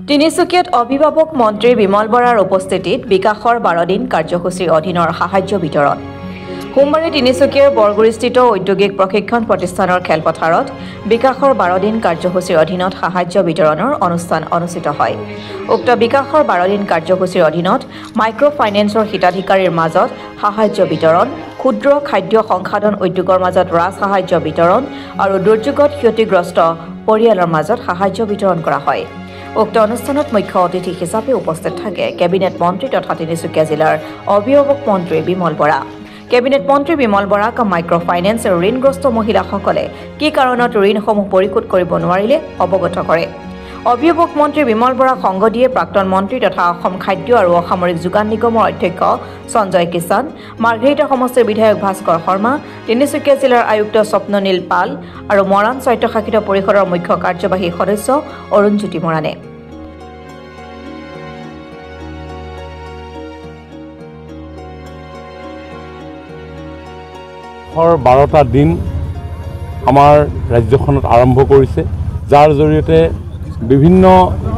তিনিচুকীয়াত অভিভাৱক মন্ত্ৰী বিমল বৰাৰ উপস্থিতিত বিকাশৰ 12 দিন কাৰ্যসূচীৰ অধীনৰ সাহায্য বিতৰণ। সোমবাৰে তিনিচুকীয়াৰ বৰগুৰিস্থিত ঔদ্যোগিক প্ৰশিক্ষণ প্ৰতিষ্ঠানৰ খেলপথাৰত বিকাশৰ 12 দিন কাৰ্যসূচীৰ অধীনত সাহায্য বিতৰণৰ অনুষ্ঠান অনুষ্ঠিত হয়। উক্ত বিকাশৰ 12 দিন কাৰ্যসূচীৰ অধীনত মাইক্ৰ ফাইনেন্সৰ হিতাধিকাৰীৰ মাজত সাহায্য বিতৰণ, ক্ষুদ্ৰ খাদ্য সংসাধন উদ্যোগৰ মাজত ৰাজ সাহায্য বিতৰণ আৰু দুৰ্যোগত ক্ষতিগ্ৰস্ত পৰিয়ালৰ মাজত সাহায্য বিতৰণ কৰা হয়। উক্ত অনুষ্ঠানত মুখ্য অতিথি হিচাপে উপস্থিত থাকে কেবিনেট মন্ত্ৰী তথা তিনিচুকীয়া জিলাৰ অভিভাৱক মন্ত্ৰী বিমল বৰা। কেবিনেট মন্ত্ৰী বিমল বৰাক মাইক্ৰ ফাইনেন্স আৰু ঋণগ্ৰস্ত মহিলাসকলে কি কাৰণত ঋণসমূহ পৰিশোধ কৰিব নোৱাৰিলে অৱগত কৰে। অভিভাৱক মন্ত্ৰী বিমল বৰাক সংগ দিয়ে প্ৰাক্তন মন্ত্ৰী তথা অসম খাদ্য আৰু অসামৰিক যোগান নিগমৰ অধ্যক্ষ সঞ্জয় কিষাণ, মাৰ্ঘেৰিটা সমষ্টিৰ বিধায়ক ভাস্কৰ শৰ্মা, তিনিচুকীয়া জিলাৰ আয়ুক্ত স্বপ্ননীল পাল আৰু মৰাণ স্বায়ত্তশাসিত পৰিষদৰ মুখ্য কাৰ্যবাহী সদস্য অৰুণজ্যোতি মৰাণে। বিকাশৰ 12টা দিন আমাৰ ৰাজ্যখনত আৰম্ভ কৰিছে, যাৰ জৰিয়তে বিভিন্ন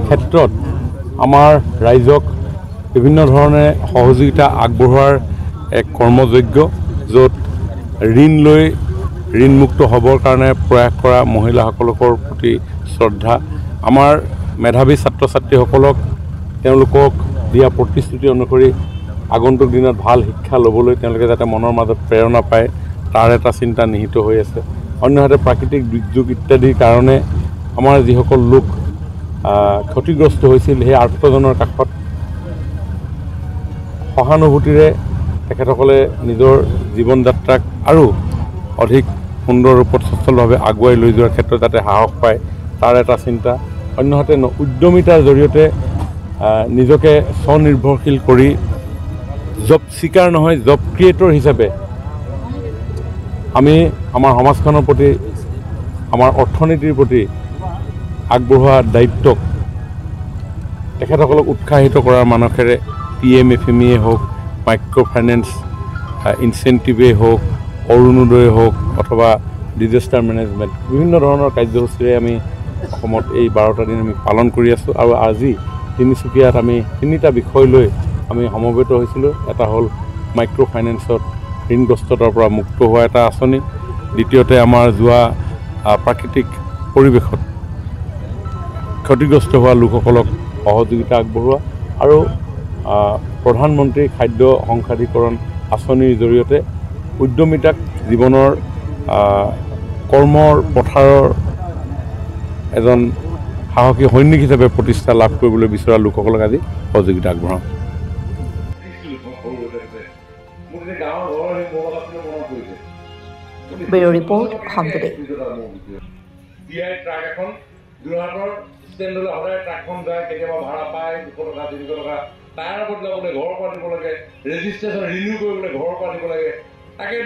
ক্ষেত্ৰত আমাৰ ৰাইজক বিভিন্ন ধৰণে সহযোগিতা আগবঢ়োৱাৰ এক কৰ্মযজ্ঞ, য'ত ঋণ লৈ ঋণমুক্ত হ'বৰ কাৰণে প্ৰয়াস কৰা মহিলাসকলৰ প্ৰতি শ্ৰদ্ধা, আমাৰ মেধাৱী ছাত্ৰ ছাত্ৰীসকলক তেওঁলোকক দিয়া প্ৰতিশ্ৰুতি অনুসৰি আগন্তুক দিনত ভাল শিক্ষা ল'বলৈ তেওঁলোকে যাতে মনৰ মাজত প্ৰেৰণা পায় তাৰ এটা চিন্তা নিহিত হৈ আছে। অন্যহাতে প্ৰাকৃতিক দুৰ্যোগ ইত্যাদিৰ কাৰণে আমাৰ যিসকল লোক ক্ষতিগ্ৰস্ত হৈছিল সেই আৰ্তজনৰ কাষত সহানুভূতিৰে তেখেতসকলে নিজৰ জীৱন যাত্ৰাক আৰু অধিক সুন্দৰ ৰূপত সচলভাৱে আগুৱাই লৈ যোৱাৰ ক্ষেত্ৰত যাতে সাহস পায় তাৰ এটা চিন্তা। অন্যহাতে উদ্যমিতাৰ জৰিয়তে নিজকে স্বনিৰ্ভৰশীল কৰি জব চিকাৰ নহয়, জব ক্ৰিয়েটৰ হিচাপে আমি আমাৰ সমাজখনৰ প্ৰতি, আমাৰ অৰ্থনীতিৰ প্ৰতি আগবঢ়োৱা দায়িত্বক তেখেতসকলক উৎসাহিত কৰাৰ মানসেৰে PMFME হওক, মাইক্ৰ ফাইনেন্স ইনচেণ্টিভেই হওক, অৰুণোদয় হওক অথবা ডিজাষ্টাৰ মেনেজমেণ্ট, বিভিন্ন ধৰণৰ কাৰ্যসূচীৰে আমি অসমত এই 12টা দিন আমি পালন কৰি আছোঁ। আৰু আজি তিনিচুকীয়াত আমি 3টা বিষয় লৈ আমি সমবেত হৈছিলোঁ। এটা হ'ল মাইক্ৰ ফাইনেন্সত ঋণগ্ৰস্ততাৰ পৰা মুক্ত হোৱা এটা আঁচনি, দ্বিতীয়তে আমাৰ যোৱা প্ৰাকৃতিক পৰিৱেশত ক্ষতিগ্ৰস্ত হোৱা লোকসকলক সহযোগিতা আগবঢ়োৱা আৰু প্ৰধানমন্ত্ৰী খাদ্য সংসাধীকৰণ আঁচনিৰ জৰিয়তে উদ্যমিতাক জীৱনৰ কৰ্মৰ পথাৰৰ এজন সাহসী সৈনিক হিচাপে প্ৰতিষ্ঠা লাভ কৰিবলৈ বিচৰা লোকসকলক আজি সহযোগিতা আগবঢ়াওঁ। Bureau report Assam today. যোৰহাটৰ ষ্টেণ্ডলৈ সদায় ট্ৰাকখন যায়, কেতিয়াবা ভাড়া পায় 200 টকা 300 টকা, টায়াৰ বদলাবলৈ ঘৰৰ পৰা দিব লাগে, ৰেজিষ্ট্ৰেশ্যন ৰিনিউ কৰিবলৈ ঘৰৰ পৰা দিব লাগে। তাকে